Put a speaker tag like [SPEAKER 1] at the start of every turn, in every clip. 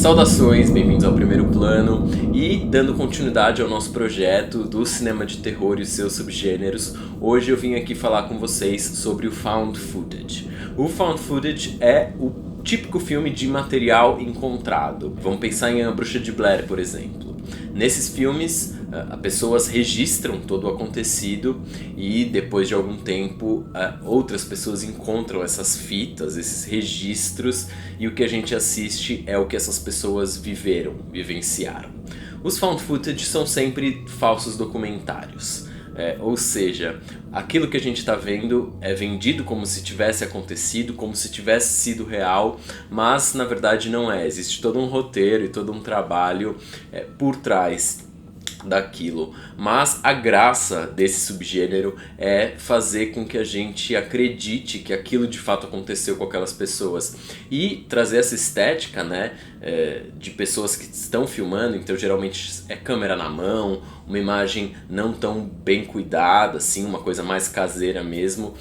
[SPEAKER 1] Saudações, bem-vindos ao Primeiro Plano e dando continuidade ao nosso projeto do cinema de terror e os seus subgêneros, hoje eu vim aqui falar com vocês sobre o Found Footage. O Found Footage é o típico filme de material encontrado. Vamos pensar em A Bruxa de Blair, por exemplo. Nesses filmes, as pessoas registram todo o acontecido e depois de algum tempo outras pessoas encontram essas fitas, esses registros, e o que a gente assiste é o que essas pessoas vivenciaram. Os found footage são sempre falsos documentários. Ou seja, aquilo que a gente está vendo é vendido como se tivesse acontecido, como se tivesse sido real, mas na verdade não é. Existe todo um roteiro e todo um trabalho por trás daquilo, mas a graça desse subgênero é fazer com que a gente acredite que aquilo de fato aconteceu com aquelas pessoas e trazer essa estética, né, de pessoas que estão filmando. Então geralmente é câmera na mão, uma imagem não tão bem cuidada, assim, uma coisa mais caseira mesmo,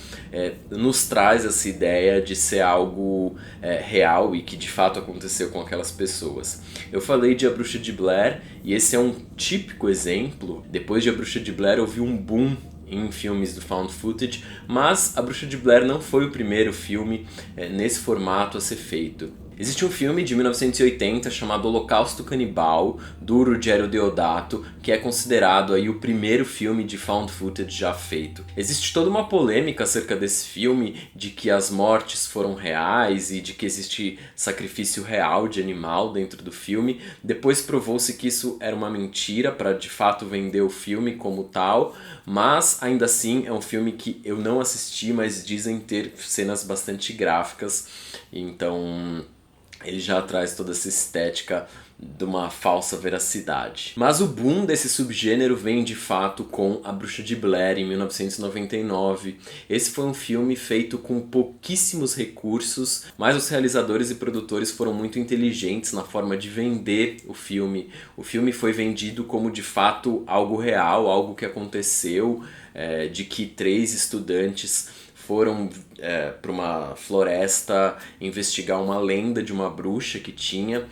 [SPEAKER 1] nos traz essa ideia de ser algo real e que de fato aconteceu com aquelas pessoas. Eu falei de A Bruxa de Blair e esse é um típico exemplo. Depois de A Bruxa de Blair houve um boom em filmes do found footage, mas A Bruxa de Blair não foi o primeiro filme nesse formato a ser feito. Existe um filme de 1980 chamado Holocausto Canibal, do Ruggero Deodato, que é considerado aí o primeiro filme de found footage já feito. Existe toda uma polêmica acerca desse filme, de que as mortes foram reais e de que existe sacrifício real de animal dentro do filme. Depois provou-se que isso era uma mentira para de fato vender o filme como tal, mas ainda assim é um filme que eu não assisti, mas dizem ter cenas bastante gráficas, então ele já traz toda essa estética de uma falsa veracidade. Mas o boom desse subgênero vem de fato com A Bruxa de Blair em 1999. Esse foi um filme feito com pouquíssimos recursos, mas os realizadores e produtores foram muito inteligentes na forma de vender o filme. O filme foi vendido como de fato algo real, algo que aconteceu, de que 3 estudantes foram para uma floresta investigar uma lenda de uma bruxa que tinha,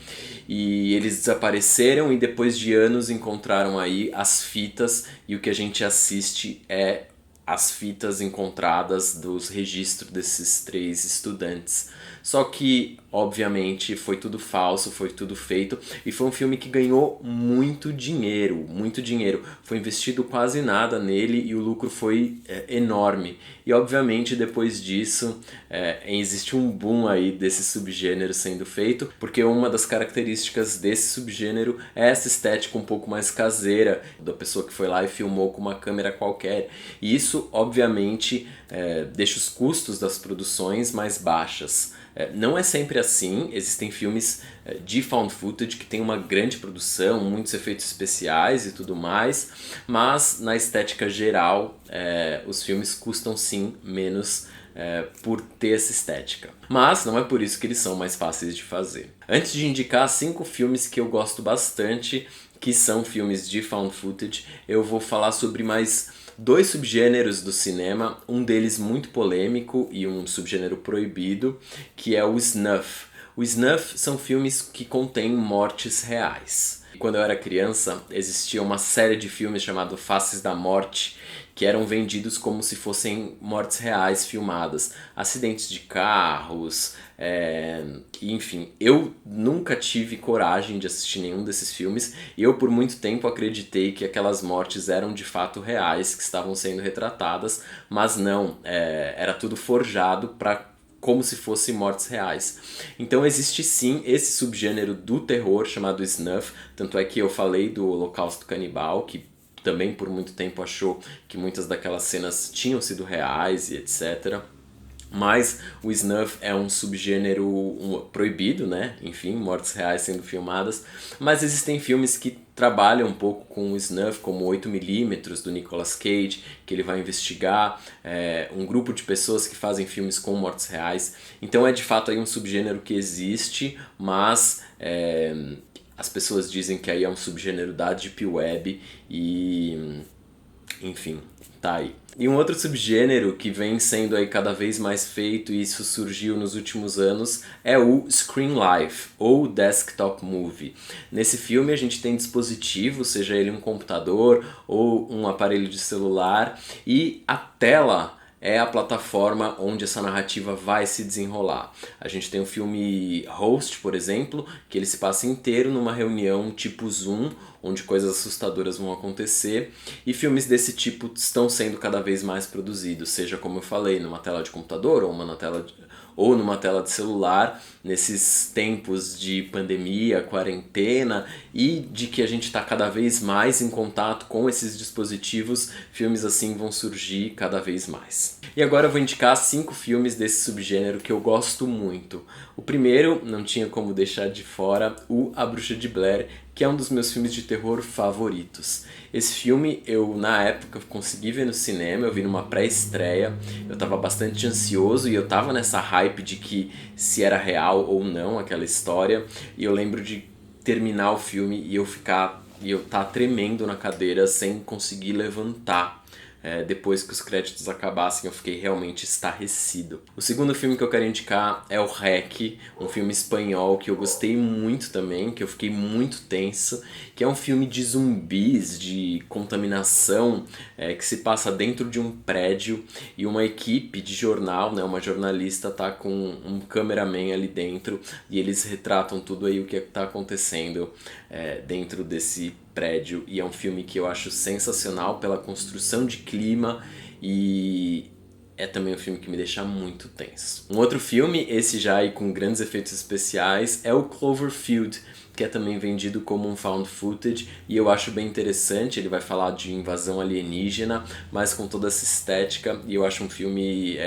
[SPEAKER 1] e eles desapareceram e depois de anos encontraram aí as fitas, e o que a gente assiste é as fitas encontradas dos registros desses 3 estudantes. Só que, obviamente, foi tudo falso, foi tudo feito, e foi um filme que ganhou muito dinheiro, muito dinheiro. Foi investido quase nada nele e o lucro foi enorme. E, obviamente, depois disso, existe um boom aí desse subgênero sendo feito, porque uma das características desse subgênero é essa estética um pouco mais caseira, da pessoa que foi lá e filmou com uma câmera qualquer. E isso, obviamente, deixa os custos das produções mais baixas. Não é sempre assim, existem filmes de found footage que tem uma grande produção, muitos efeitos especiais e tudo mais, mas na estética geral os filmes custam sim menos por ter essa estética. Mas não é por isso que eles são mais fáceis de fazer. Antes de indicar 5 filmes que eu gosto bastante, que são filmes de found footage, eu vou falar sobre mais 2 subgêneros do cinema, um deles muito polêmico e um subgênero proibido, que é o snuff. O snuff são filmes que contêm mortes reais. Quando eu era criança, existia uma série de filmes chamado Faces da Morte, que eram vendidos como se fossem mortes reais filmadas, acidentes de carros, enfim. Eu nunca tive coragem de assistir nenhum desses filmes, e eu por muito tempo acreditei que aquelas mortes eram de fato reais, que estavam sendo retratadas, mas não, era tudo forjado como se fossem mortes reais. Então existe sim esse subgênero do terror chamado snuff, tanto é que eu falei do Holocausto Canibal, que também por muito tempo achou que muitas daquelas cenas tinham sido reais e etc. Mas o snuff é um subgênero proibido, né? Enfim, mortes reais sendo filmadas. Mas existem filmes que trabalham um pouco com o snuff, como 8mm do Nicolas Cage, que ele vai investigar um grupo de pessoas que fazem filmes com mortes reais. Então é de fato aí um subgênero que existe, mas as pessoas dizem que aí é um subgênero da Deep Web e, enfim, tá aí. E um outro subgênero que vem sendo aí cada vez mais feito, e isso surgiu nos últimos anos, é o Screen Life, ou Desktop Movie. Nesse filme a gente tem dispositivos, seja ele um computador ou um aparelho de celular, e a tela é a plataforma onde essa narrativa vai se desenrolar. A gente tem o filme Host, por exemplo, que ele se passa inteiro numa reunião tipo Zoom, onde coisas assustadoras vão acontecer, e filmes desse tipo estão sendo cada vez mais produzidos, seja como eu falei, numa tela de computador ou numa tela de celular, nesses tempos de pandemia, quarentena e de que a gente está cada vez mais em contato com esses dispositivos, filmes assim vão surgir cada vez mais. E agora eu vou indicar 5 filmes desse subgênero que eu gosto muito. O primeiro, não tinha como deixar de fora, o A Bruxa de Blair, que é um dos meus filmes de terror favoritos. Esse filme eu, na época, consegui ver no cinema, eu vi numa pré-estreia, eu tava bastante ansioso e eu tava nessa hype de que se era real ou não aquela história, e eu lembro de terminar o filme e eu tá tremendo na cadeira sem conseguir levantar. Depois que os créditos acabassem, eu fiquei realmente estarrecido. O segundo filme que eu quero indicar é o REC, um filme espanhol que eu gostei muito também, que eu fiquei muito tenso, que é um filme de zumbis, de contaminação, que se passa dentro de um prédio e uma equipe de jornal, né, uma jornalista tá com um cameraman ali dentro e eles retratam tudo aí o que está acontecendo dentro desse prédio, e é um filme que eu acho sensacional pela construção de clima e é também um filme que me deixa muito tenso. Um outro filme, esse já aí com grandes efeitos especiais, é o Cloverfield, que é também vendido como um found footage, e eu acho bem interessante. Ele vai falar de invasão alienígena, mas com toda essa estética, e eu acho um filme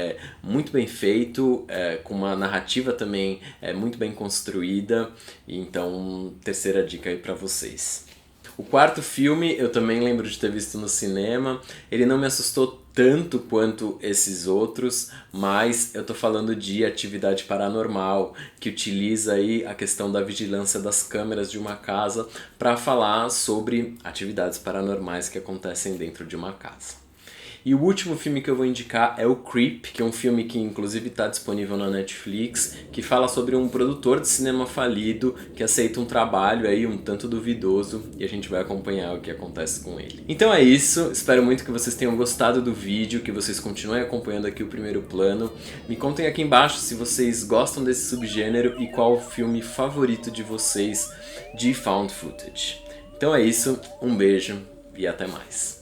[SPEAKER 1] muito bem feito, com uma narrativa também muito bem construída. Então, terceira dica aí pra vocês. O quarto filme eu também lembro de ter visto no cinema. Ele não me assustou tanto quanto esses outros, mas eu tô falando de Atividade Paranormal, que utiliza aí a questão da vigilância das câmeras de uma casa para falar sobre atividades paranormais que acontecem dentro de uma casa. E o último filme que eu vou indicar é o Creep, que é um filme que inclusive está disponível na Netflix, que fala sobre um produtor de cinema falido que aceita um trabalho aí um tanto duvidoso, e a gente vai acompanhar o que acontece com ele. Então é isso, espero muito que vocês tenham gostado do vídeo, que vocês continuem acompanhando aqui o Primeiro Plano. Me contem aqui embaixo se vocês gostam desse subgênero e qual o filme favorito de vocês de found footage. Então é isso, um beijo e até mais.